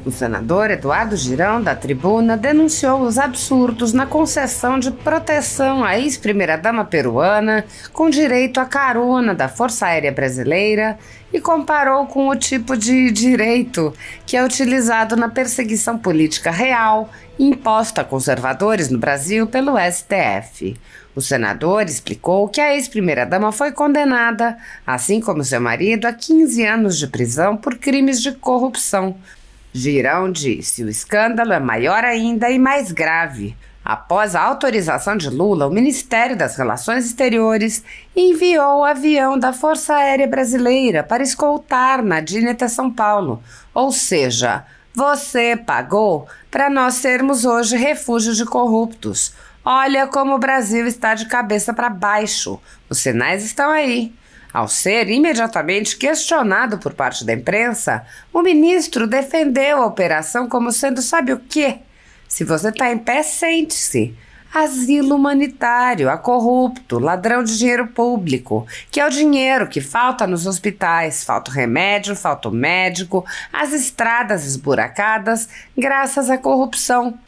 O senador Eduardo Girão, da Tribuna, denunciou os absurdos na concessão de proteção à ex-primeira-dama peruana com direito à carona da Força Aérea Brasileira e comparou com o tipo de direito que é utilizado na perseguição política real imposta a conservadores no Brasil pelo STF. O senador explicou que a ex-primeira-dama foi condenada, assim como seu marido, a 15 anos de prisão por crimes de corrupção. Girão disse: o escândalo é maior ainda e mais grave. Após a autorização de Lula, o Ministério das Relações Exteriores enviou o avião da Força Aérea Brasileira para escoltar Nadine até São Paulo. Ou seja, você pagou para nós sermos hoje refúgio de corruptos. Olha como o Brasil está de cabeça para baixo. Os sinais estão aí. Ao ser imediatamente questionado por parte da imprensa, o ministro defendeu a operação como sendo sabe o quê? Se você está em pé, sente-se. Asilo humanitário a corrupto, ladrão de dinheiro público, que é o dinheiro que falta nos hospitais, falta o remédio, falta o médico, as estradas esburacadas, graças à corrupção.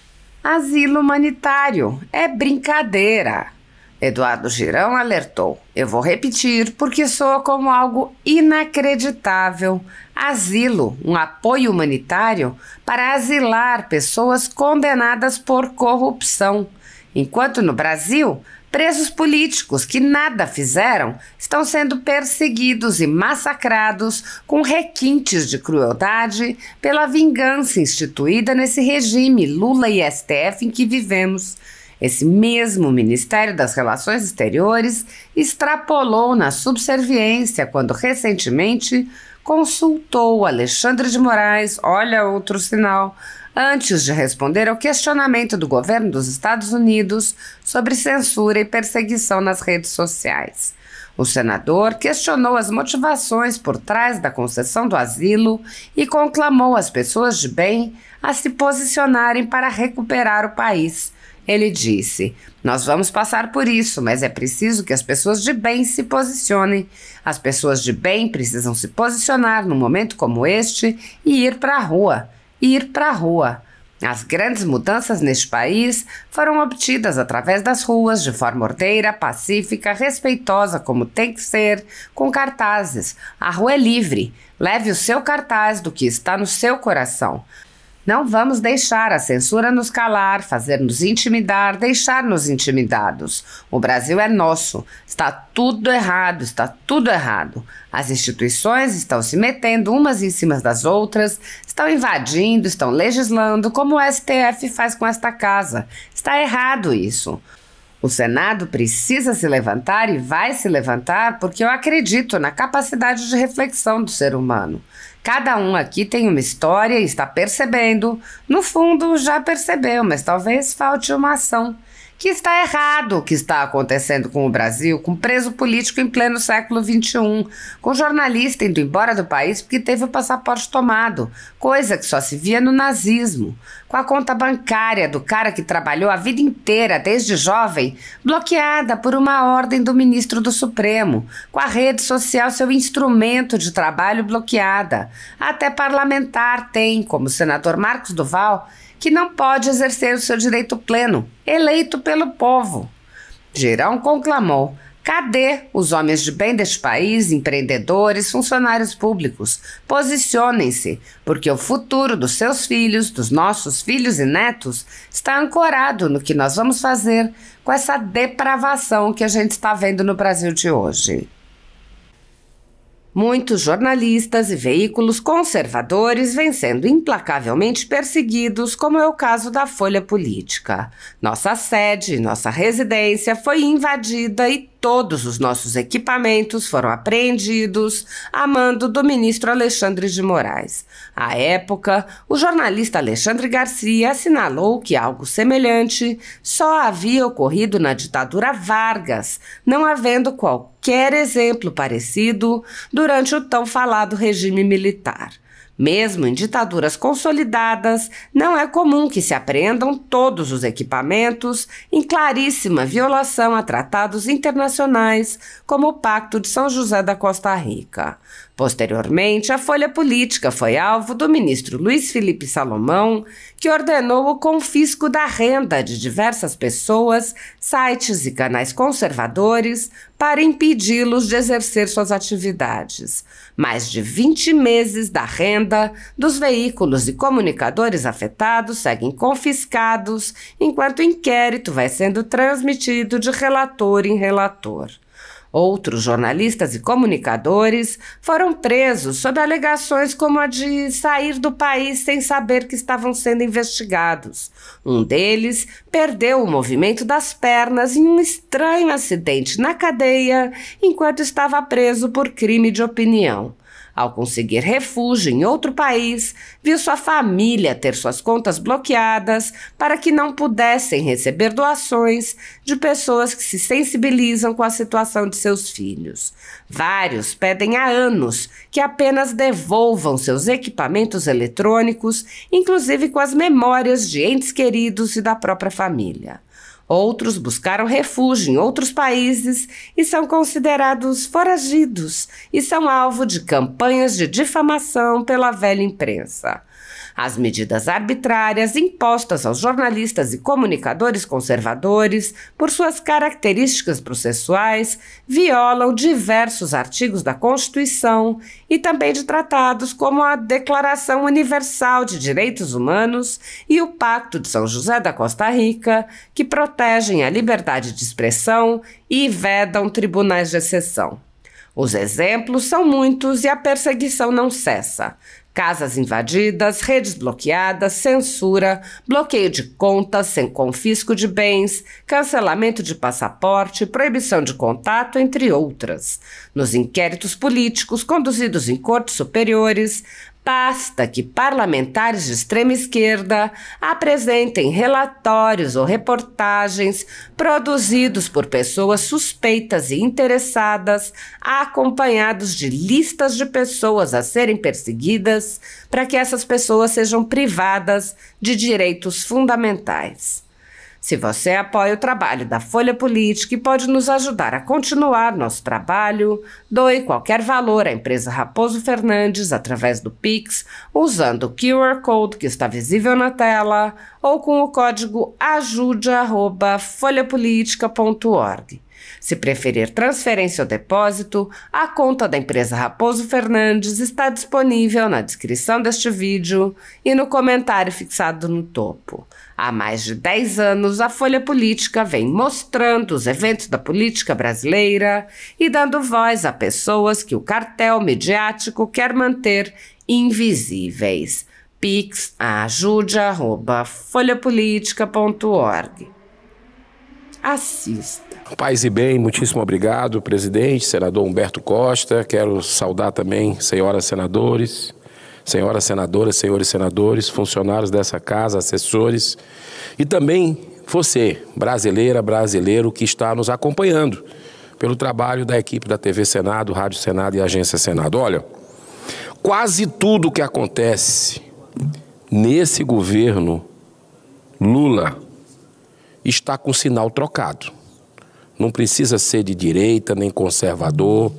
Asilo humanitário é brincadeira. Eduardo Girão alertou: eu vou repetir porque soa como algo inacreditável. Asilo, um apoio humanitário para asilar pessoas condenadas por corrupção. Enquanto no Brasil, presos políticos que nada fizeram estão sendo perseguidos e massacrados com requintes de crueldade pela vingança instituída nesse regime Lula e STF em que vivemos. Esse mesmo Ministério das Relações Exteriores extrapolou na subserviência quando recentemente consultou Alexandre de Moraes, olha outro sinal, antes de responder ao questionamento do governo dos Estados Unidos sobre censura e perseguição nas redes sociais. O senador questionou as motivações por trás da concessão do asilo e conclamou as pessoas de bem a se posicionarem para recuperar o país. Ele disse: nós vamos passar por isso, mas é preciso que as pessoas de bem se posicionem. As pessoas de bem precisam se posicionar num momento como este e ir para a rua. Ir para a rua. As grandes mudanças neste país foram obtidas através das ruas, de forma ordeira, pacífica, respeitosa, como tem que ser, com cartazes. A rua é livre. Leve o seu cartaz do que está no seu coração. Não vamos deixar a censura nos calar, fazer-nos intimidar, deixar-nos intimidados. O Brasil é nosso. Está tudo errado, está tudo errado. As instituições estão se metendo umas em cima das outras, estão invadindo, estão legislando, como o STF faz com esta casa. Está errado isso. O Senado precisa se levantar e vai se levantar porque eu acredito na capacidade de reflexão do ser humano. Cada um aqui tem uma história e está percebendo, no fundo já percebeu, mas talvez falte uma ação. Que está errado o que está acontecendo com o Brasil, com preso político em pleno século XXI, com jornalista indo embora do país porque teve o passaporte tomado, coisa que só se via no nazismo, com a conta bancária do cara que trabalhou a vida inteira, desde jovem, bloqueada por uma ordem do ministro do Supremo, com a rede social, seu instrumento de trabalho, bloqueada. Até parlamentar tem, como o senador Marcos Duval, que não pode exercer o seu direito pleno, eleito pelo povo. Girão conclamou: cadê os homens de bem deste país, empreendedores, funcionários públicos? Posicionem-se, porque o futuro dos seus filhos, dos nossos filhos e netos, está ancorado no que nós vamos fazer com essa depravação que a gente está vendo no Brasil de hoje. Muitos jornalistas e veículos conservadores vêm sendo implacavelmente perseguidos, como é o caso da Folha Política. Nossa sede, nossa residência foi invadida e todos os nossos equipamentos foram apreendidos a mando do ministro Alexandre de Moraes. À época, o jornalista Alexandre Garcia assinalou que algo semelhante só havia ocorrido na ditadura Vargas, não havendo qualquer exemplo parecido durante o tão falado regime militar. Mesmo em ditaduras consolidadas, não é comum que se apreendam todos os equipamentos em claríssima violação a tratados internacionais, como o Pacto de São José da Costa Rica. Posteriormente, a Folha Política foi alvo do ministro Luiz Felipe Salomão, que ordenou o confisco da renda de diversas pessoas, sites e canais conservadores para impedi-los de exercer suas atividades. Mais de 20 meses da renda dos veículos e comunicadores afetados seguem confiscados, enquanto o inquérito vai sendo transmitido de relator em relator. Outros jornalistas e comunicadores foram presos sob alegações como a de sair do país sem saber que estavam sendo investigados. Um deles perdeu o movimento das pernas em um estranho acidente na cadeia enquanto estava preso por crime de opinião. Ao conseguir refúgio em outro país, viu sua família ter suas contas bloqueadas para que não pudessem receber doações de pessoas que se sensibilizam com a situação de seus filhos. Vários pedem há anos que apenas devolvam seus equipamentos eletrônicos, inclusive com as memórias de entes queridos e da própria família. Outros buscaram refúgio em outros países e são considerados foragidos e são alvo de campanhas de difamação pela velha imprensa. As medidas arbitrárias impostas aos jornalistas e comunicadores conservadores, por suas características processuais, violam diversos artigos da Constituição e também de tratados como a Declaração Universal de Direitos Humanos e o Pacto de São José da Costa Rica, que protegem a liberdade de expressão e vedam tribunais de exceção. Os exemplos são muitos e a perseguição não cessa. Casas invadidas, redes bloqueadas, censura, bloqueio de contas sem confisco de bens, cancelamento de passaporte, proibição de contato, entre outras. Nos inquéritos políticos conduzidos em cortes superiores, basta que parlamentares de extrema esquerda apresentem relatórios ou reportagens produzidos por pessoas suspeitas e interessadas, acompanhados de listas de pessoas a serem perseguidas, para que essas pessoas sejam privadas de direitos fundamentais. Se você apoia o trabalho da Folha Política e pode nos ajudar a continuar nosso trabalho, doe qualquer valor à empresa Raposo Fernandes através do Pix, usando o QR Code que está visível na tela ou com o código ajude@folhapolitica.org. Se preferir transferência ou depósito, a conta da empresa Raposo Fernandes está disponível na descrição deste vídeo e no comentário fixado no topo. Há mais de 10 anos, a Folha Política vem mostrando os eventos da política brasileira e dando voz a pessoas que o cartel midiático quer manter invisíveis. Pix ajude@folhapolitica.org. Assista. Paz e bem, muitíssimo obrigado, presidente, senador Humberto Costa. Quero saudar também senhoras senadores, senhoras senadoras, senhores senadores, funcionários dessa casa, assessores e também você, brasileira, brasileiro, que está nos acompanhando pelo trabalho da equipe da TV Senado, Rádio Senado e Agência Senado. Olha, quase tudo que acontece nesse governo Lula está com sinal trocado. Não precisa ser de direita nem conservador.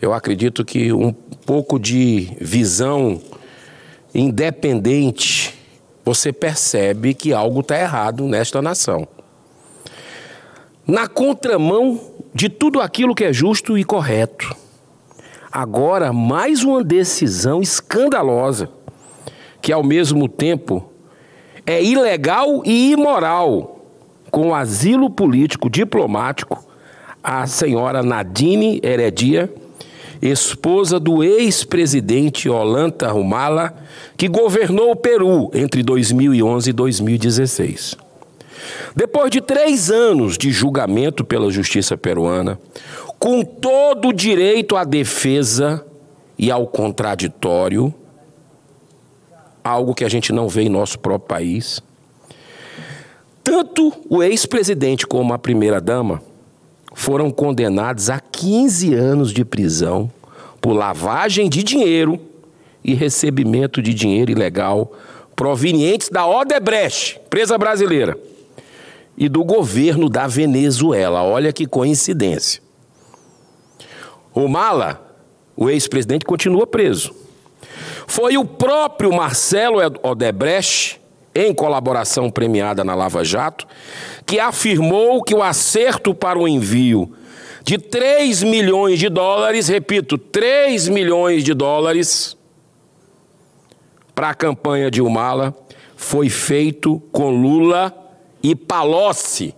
Eu acredito que um pouco de visão independente, você percebe que algo está errado nesta nação. Na contramão de tudo aquilo que é justo e correto. Agora, mais uma decisão escandalosa, que ao mesmo tempo é ilegal e imoral, com o asilo político diplomático, a senhora Nadine Heredia, esposa do ex-presidente Ollanta Humala, que governou o Peru entre 2011 e 2016. Depois de 3 anos de julgamento pela justiça peruana, com todo o direito à defesa e ao contraditório, algo que a gente não vê em nosso próprio país, tanto o ex-presidente como a primeira-dama foram condenados a 15 anos de prisão por lavagem de dinheiro e recebimento de dinheiro ilegal provenientes da Odebrecht, empresa brasileira, e do governo da Venezuela. Olha que coincidência. Humala o ex-presidente continua preso. Foi o próprio Marcelo Odebrecht, em colaboração premiada na Lava Jato, que afirmou que o acerto para o envio de 3 milhões de dólares, repito, 3 milhões de dólares para a campanha de Humala foi feito com Lula e Palocci.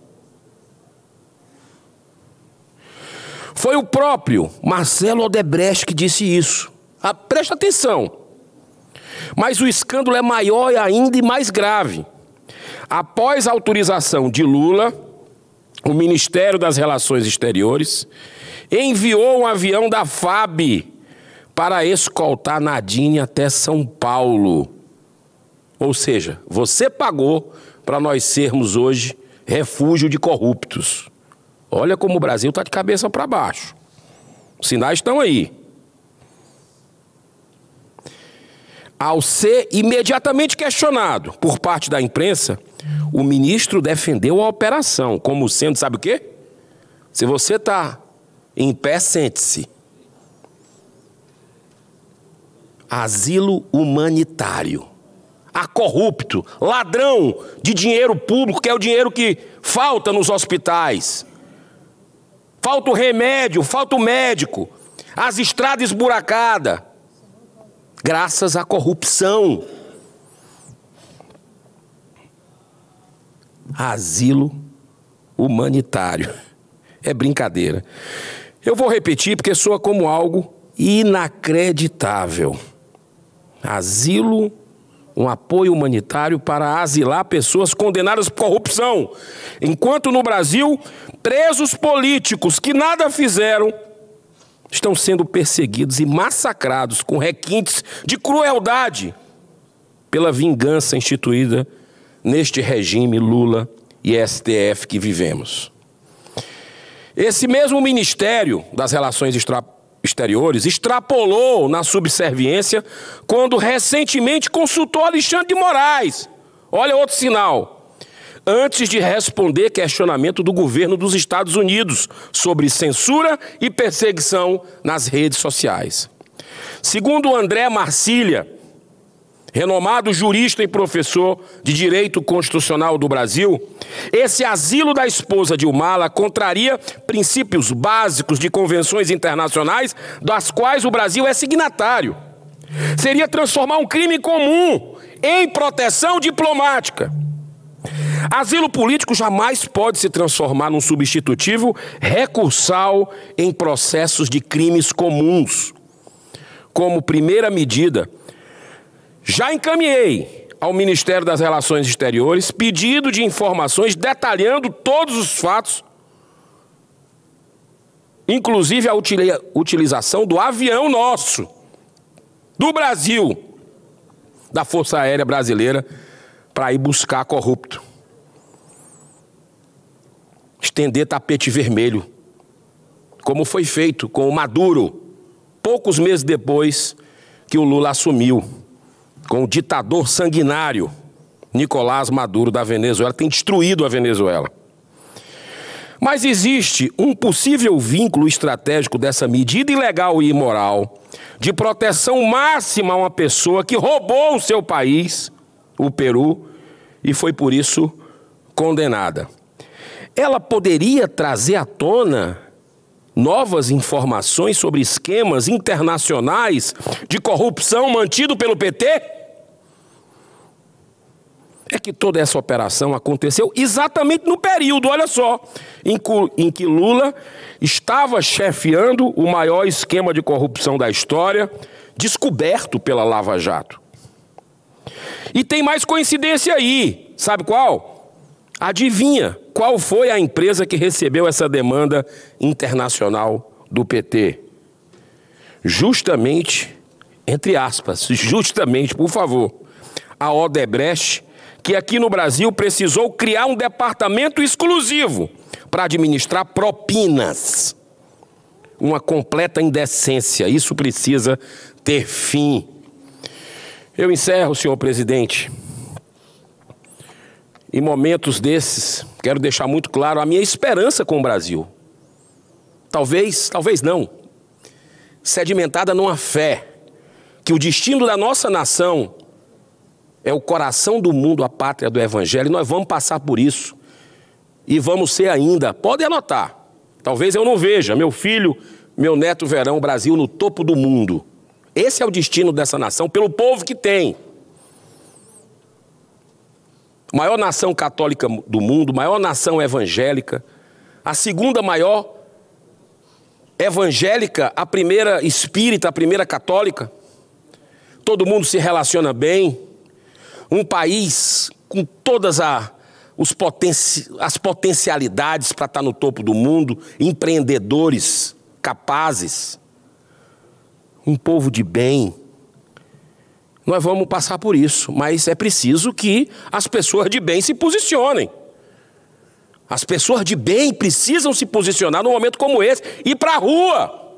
Foi o próprio Marcelo Odebrecht que disse isso. Presta atenção. Mas o escândalo é maior ainda e mais grave. Após a autorização de Lula, o Ministério das Relações Exteriores enviou um avião da FAB para escoltar Nadine até São Paulo. Ou seja, você pagou para nós sermos hoje refúgio de corruptos. Olha como o Brasil está de cabeça para baixo. Os sinais estão aí. Ao ser imediatamente questionado por parte da imprensa, o ministro defendeu a operação como sendo, sabe o quê? Se você está em pé, sente-se. Asilo humanitário. A corrupto, ladrão de dinheiro público, que é o dinheiro que falta nos hospitais. Falta o remédio, falta o médico, as estradas esburacadas. Graças à corrupção. Asilo humanitário. É brincadeira. Eu vou repetir porque soa como algo inacreditável. Asilo, um apoio humanitário para asilar pessoas condenadas por corrupção. Enquanto no Brasil, presos políticos que nada fizeram estão sendo perseguidos e massacrados com requintes de crueldade pela vingança instituída neste regime Lula e STF que vivemos. Esse mesmo Ministério das Relações Exteriores extrapolou na subserviência quando recentemente consultou Alexandre de Moraes. Olha outro sinal. Antes de responder questionamento do governo dos Estados Unidos sobre censura e perseguição nas redes sociais. Segundo André Marcília, renomado jurista e professor de Direito Constitucional do Brasil, esse asilo da esposa de Humala contraria princípios básicos de convenções internacionais das quais o Brasil é signatário. Seria transformar um crime comum em proteção diplomática. Asilo político jamais pode se transformar num substitutivo recursal em processos de crimes comuns. Como primeira medida, já encaminhei ao Ministério das Relações Exteriores pedido de informações detalhando todos os fatos, inclusive a utilização do avião nosso, do Brasil, da Força Aérea Brasileira, para ir buscar corrupto. Estender tapete vermelho, como foi feito com o Maduro, poucos meses depois que o Lula assumiu, com o ditador sanguinário Nicolás Maduro da Venezuela, tem destruído a Venezuela. Mas existe um possível vínculo estratégico dessa medida ilegal e imoral de proteção máxima a uma pessoa que roubou o seu país, o Peru, e foi por isso condenada. Ela poderia trazer à tona novas informações sobre esquemas internacionais de corrupção mantido pelo PT? É que toda essa operação aconteceu exatamente no período, olha só, em que Lula estava chefiando o maior esquema de corrupção da história, descoberto pela Lava Jato. E tem mais coincidência aí, sabe qual? Adivinha qual foi a empresa que recebeu essa demanda internacional do PT? Justamente, entre aspas, justamente, por favor, a Odebrecht, que aqui no Brasil precisou criar um departamento exclusivo para administrar propinas. Uma completa indecência, isso precisa ter fim. Eu encerro, senhor presidente. Em momentos desses, quero deixar muito claro a minha esperança com o Brasil. Talvez não. sedimentada numa fé que o destino da nossa nação é o coração do mundo, a pátria do Evangelho, e nós vamos passar por isso. E vamos ser ainda, pode anotar, talvez eu não veja, meu filho, meu neto verão o Brasil no topo do mundo. Esse é o destino dessa nação, pelo povo que tem. Maior nação católica do mundo, maior nação evangélica, a segunda maior evangélica, a primeira espírita, a primeira católica. Todo mundo se relaciona bem. Um país com todas as potencialidades para estar no topo do mundo, empreendedores capazes, um povo de bem. Nós vamos passar por isso, mas é preciso que as pessoas de bem se posicionem. As pessoas de bem precisam se posicionar num momento como esse, ir para a rua.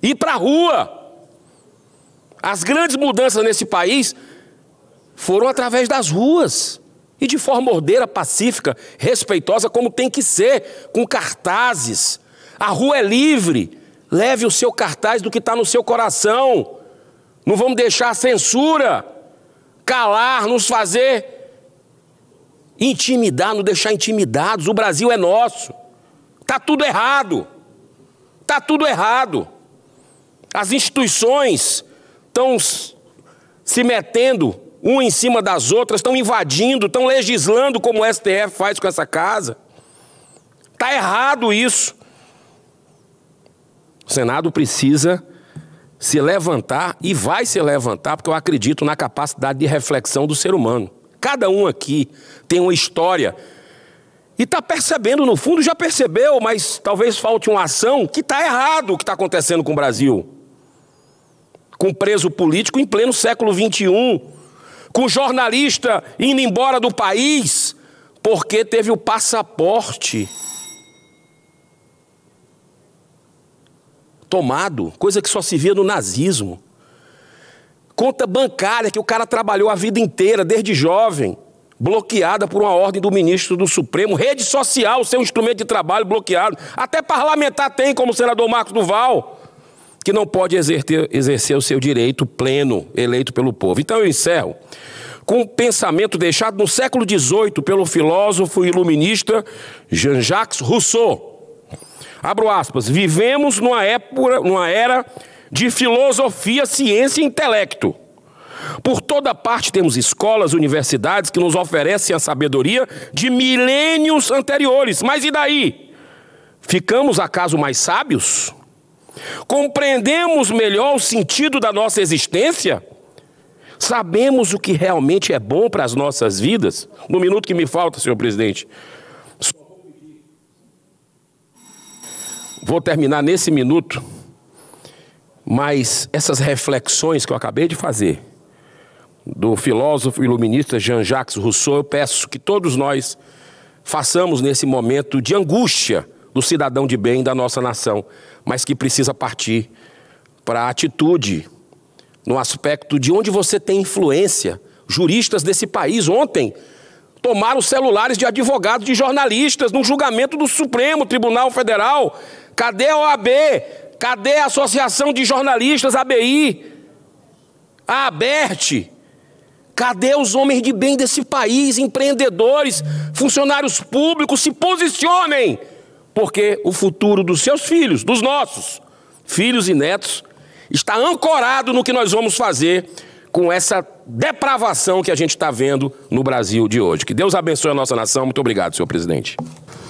Ir para a rua. As grandes mudanças nesse país foram através das ruas. E de forma ordeira, pacífica, respeitosa, como tem que ser, com cartazes. A rua é livre. Leve o seu cartaz do que está no seu coração. Não vamos deixar a censura calar, nos fazer intimidar, nos deixar intimidados. O Brasil é nosso. Está tudo errado. Está tudo errado. As instituições estão se metendo uma em cima das outras, estão invadindo, estão legislando como o STF faz com essa casa. Está errado isso. O Senado precisa se levantar e vai se levantar, porque eu acredito na capacidade de reflexão do ser humano. Cada um aqui tem uma história e está percebendo, no fundo já percebeu, mas talvez falte uma ação, que está errado o que está acontecendo com o Brasil. Com preso político em pleno século XXI, com jornalista indo embora do país porque teve o passaporte tomado, coisa que só se via no nazismo. Conta bancária que o cara trabalhou a vida inteira, desde jovem, bloqueada por uma ordem do ministro do Supremo. Rede social, seu instrumento de trabalho bloqueado. Até parlamentar tem, como o senador Marcos Duval, que não pode exercer o seu direito pleno, eleito pelo povo. Então eu encerro com um pensamento deixado no século XVIII pelo filósofo e iluminista Jean-Jacques Rousseau. Abro aspas. Vivemos numa era de filosofia, ciência e intelecto. Por toda parte temos escolas, universidades que nos oferecem a sabedoria de milênios anteriores. Mas e daí? Ficamos acaso mais sábios? Compreendemos melhor o sentido da nossa existência? Sabemos o que realmente é bom para as nossas vidas? No minuto que me falta, senhor presidente, vou terminar nesse minuto, mas essas reflexões que eu acabei de fazer, do filósofo e iluminista Jean-Jacques Rousseau, eu peço que todos nós façamos nesse momento de angústia do cidadão de bem da nossa nação, mas que precisa partir para a atitude no aspecto de onde você tem influência. Juristas desse país ontem tomaram celulares de advogados, de jornalistas, no julgamento do Supremo Tribunal Federal. Cadê a OAB? Cadê a Associação de Jornalistas, ABI? A ABERT? Cadê os homens de bem desse país, empreendedores, funcionários públicos? Se posicionem, porque o futuro dos seus filhos, dos nossos filhos e netos, está ancorado no que nós vamos fazer com essa depravação que a gente está vendo no Brasil de hoje. Que Deus abençoe a nossa nação. Muito obrigado, senhor presidente.